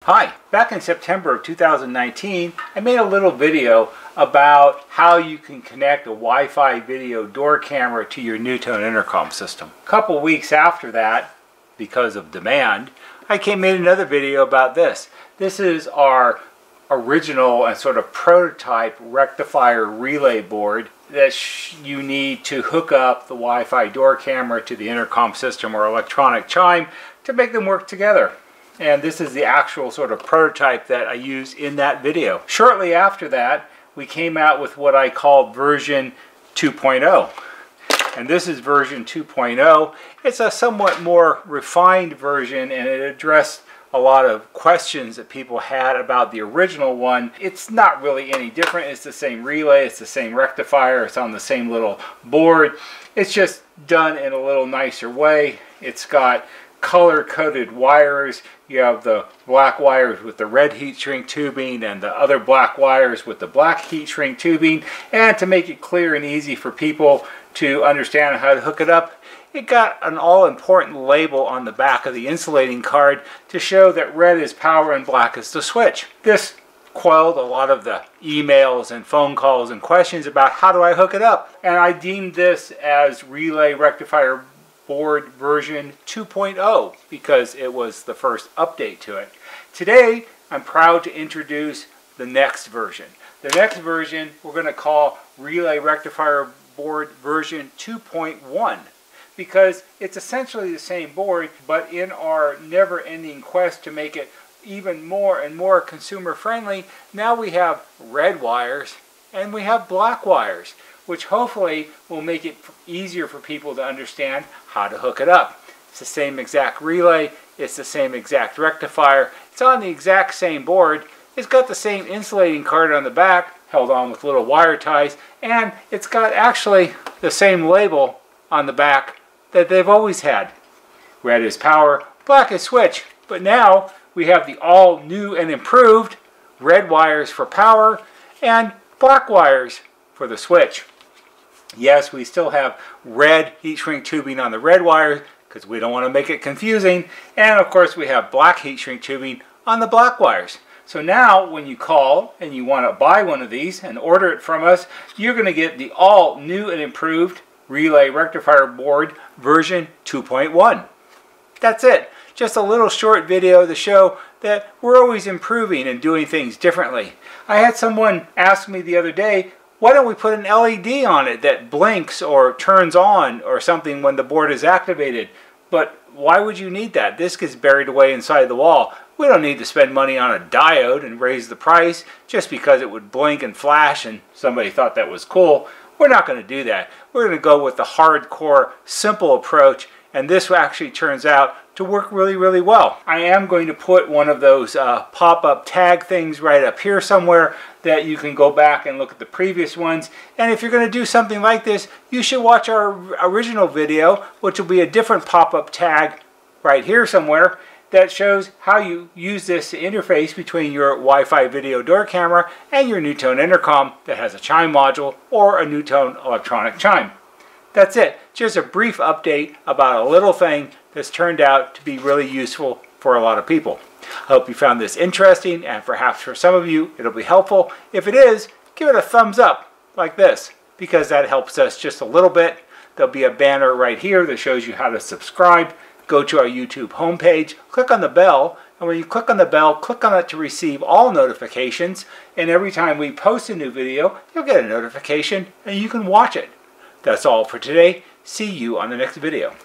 Hi, back in September of 2019, I made a little video about how you can connect a Wi-Fi video door camera to your NuTone Intercom system. A couple weeks after that, because of demand, I made another video about this. This is our original and sort of prototype rectifier relay board that you need to hook up the Wi-Fi door camera to the intercom system or electronic chime to make them work together. And this is the actual sort of prototype that I used in that video. Shortly after that, we came out with what I called version 2.0. And this is version 2.0. It's a somewhat more refined version, and it addressed a lot of questions that people had about the original one. It's not really any different. It's the same relay, it's the same rectifier, it's on the same little board. It's just done in a little nicer way. It's got color-coded wires. You have the black wires with the red heat shrink tubing and the other black wires with the black heat shrink tubing. And to make it clear and easy for people to understand how to hook it up, it got an all-important label on the back of the insulating card to show that red is power and black is the switch. This quelled a lot of the emails and phone calls and questions about how do I hook it up. And I deemed this as Relay Rectifier Board version 2.0 because it was the first update to it. Today, I'm proud to introduce the next version. The next version we're going to call Relay Rectifier Board version 2.1 because it's essentially the same board, but in our never-ending quest to make it even more and more consumer friendly, now we have red wires and we have black wires, which hopefully will make it easier for people to understand how to hook it up. It's the same exact relay, it's the same exact rectifier, it's on the exact same board, it's got the same insulating card on the back, held on with little wire ties, and it's got actually the same label on the back that they've always had. Red is power, black is switch, but now we have the all new and improved red wires for power and black wires for the switch. Yes, we still have red heat shrink tubing on the red wires because we don't want to make it confusing. And of course we have black heat shrink tubing on the black wires. So now when you call and you want to buy one of these and order it from us, you're going to get the all new and improved Relay Rectifier Board version 2.1. That's it. Just a little short video to show that we're always improving and doing things differently. I had someone ask me the other day, why don't we put an LED on it that blinks or turns on or something when the board is activated? But why would you need that? This gets buried away inside the wall. We don't need to spend money on a diode and raise the price just because it would blink and flash and somebody thought that was cool. We're not going to do that. We're going to go with the hardcore, simple approach, and this actually turns out to work really, really well. I am going to put one of those pop-up tag things right up here somewhere that you can go back and look at the previous ones. And if you're going to do something like this, you should watch our original video, which will be a different pop-up tag right here somewhere that shows how you use this to interface between your Wi-Fi video door camera and your NuTone Intercom that has a chime module or a NuTone electronic chime. That's it. Just a brief update about a little thing that's turned out to be really useful for a lot of people. I hope you found this interesting, and perhaps for some of you it'll be helpful. If it is, give it a thumbs up like this because that helps us just a little bit. There'll be a banner right here that shows you how to subscribe. Go to our YouTube homepage, click on the bell, and when you click on the bell, click on it to receive all notifications, and every time we post a new video, you'll get a notification and you can watch it. That's all for today. See you on the next video.